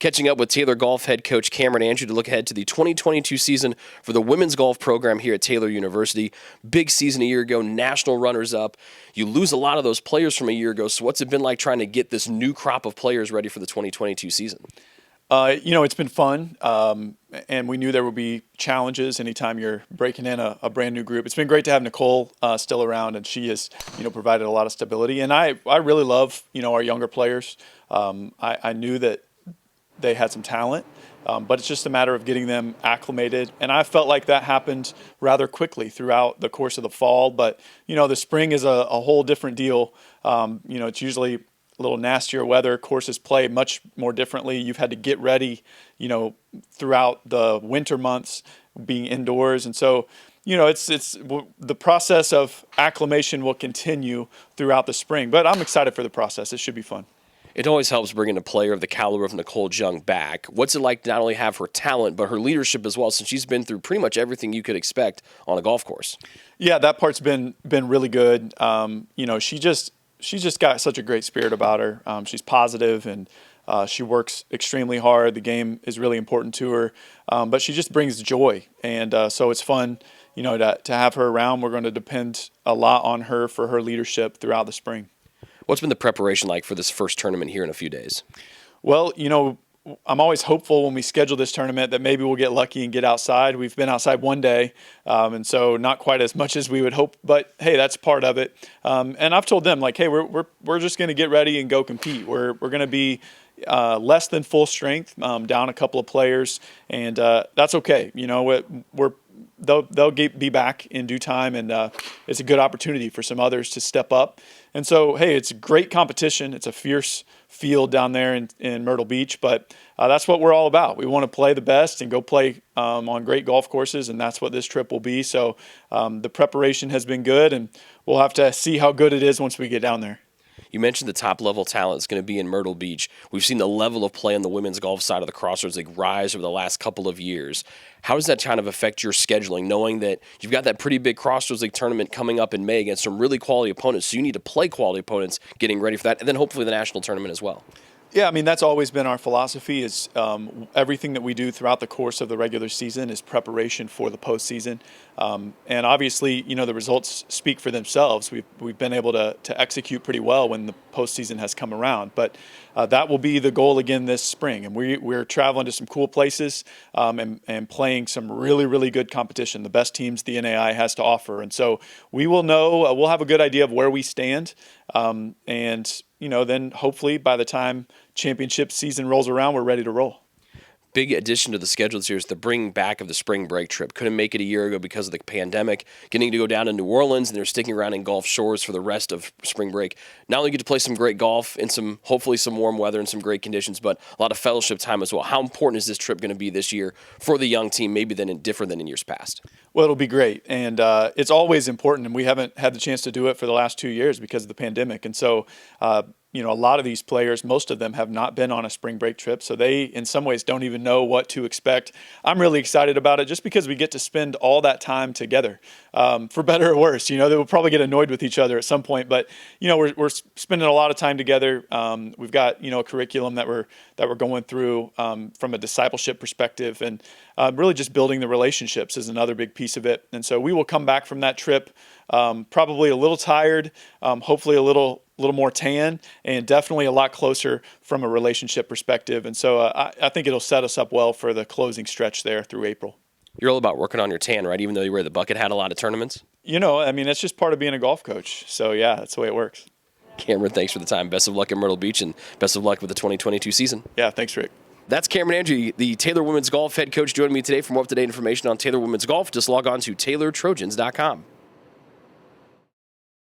Catching up with Taylor Golf head coach Cameron Andry to look ahead to the 2022 season for the women's golf program here at Taylor University. Big season a year ago, national runners-up. You lose a lot of those players from a year ago, so what's it been like trying to get this new crop of players ready for the 2022 season? It's been fun, and we knew there would be challenges anytime you're breaking in a brand new group. It's been great to have Nicole still around, and she has, provided a lot of stability. And I really love, our younger players. I knew that they had some talent, but it's just a matter of getting them acclimated. And I felt like that happened rather quickly throughout the course of the fall. But, the spring is a whole different deal. It's usually a little nastier weather. Courses play much more differently. You've had to get ready, throughout the winter months, being indoors. And so, it's the process of acclimation will continue throughout the spring. But I'm excited for the process. It should be fun. It always helps bringing a player of the caliber of Nicole Jung back. What's it like to not only have her talent, but her leadership as well, since she's been through pretty much everything you could expect on a golf course? Yeah, that part's been really good. She's just got such a great spirit about her. She's positive and she works extremely hard. The game is really important to her, but she just brings joy. And so it's fun, to have her around. We're going to depend a lot on her for her leadership throughout the spring. What's been the preparation like for this first tournament here in a few days? Well, I'm always hopeful when we schedule this tournament that maybe we'll get lucky and get outside. We've been outside one day, and so not quite as much as we would hope. But hey, that's part of it. And I've told them, like, hey, we're just going to get ready and go compete. We're going to be less than full strength, down a couple of players, and that's okay. They'll be back in due time, and it's a good opportunity for some others to step up. And so, hey, it's a great competition. It's a fierce field down there in Myrtle Beach, but that's what we're all about. We want to play the best and go play on great golf courses, and that's what this trip will be. So the preparation has been good, and we'll have to see how good it is once we get down there. You mentioned the top-level talent is going to be in Myrtle Beach. We've seen the level of play on the women's golf side of the Crossroads League rise over the last couple of years. How does that kind of affect your scheduling, knowing that you've got that pretty big Crossroads League tournament coming up in May against some really quality opponents, so you need to play quality opponents getting ready for that, and then hopefully the national tournament as well? Yeah, that's always been our philosophy is everything that we do throughout the course of the regular season is preparation for the postseason. And obviously, the results speak for themselves. We've been able to execute pretty well when the postseason has come around. But that will be the goal again this spring. And we're traveling to some cool places and playing some really, really good competition, the best teams the NAI has to offer. And so we will know, we'll have a good idea of where we stand. Then hopefully by the time championship season rolls around, we're ready to roll. Big addition to the schedule this year is the bringing back of the spring break trip. Couldn't make it a year ago because of the pandemic. Getting to go down to New Orleans, and they're sticking around in Gulf Shores for the rest of spring break. Not only get to play some great golf in hopefully some warm weather and some great conditions, but a lot of fellowship time as well. How important is this trip going to be this year for the young team, maybe different than in years past? Well, it'll be great, and it's always important, and we haven't had the chance to do it for the last 2 years because of the pandemic. And so a lot of these players, most of them have not been on a spring break trip, so they in some ways don't even know what to expect. I'm really excited about it just because we get to spend all that time together, for better or worse. They will probably get annoyed with each other at some point, but we're spending a lot of time together. We've got a curriculum that we're going through from a discipleship perspective, and really just building the relationships is another big piece of it. And so we will come back from that trip probably a little tired, hopefully a little more tan, and definitely a lot closer from a relationship perspective. And so I think it'll set us up well for the closing stretch there through April. You're all about working on your tan, right? Even though you wear the bucket hat a lot of tournaments? That's just part of being a golf coach. So yeah, that's the way it works. Cameron, thanks for the time. Best of luck at Myrtle Beach, and best of luck with the 2022 season. Yeah, thanks, Rick. That's Cameron Andry, the Taylor Women's Golf head coach, joining me today. For more up-to-date information on Taylor Women's Golf, just log on to TaylorTrojans.com.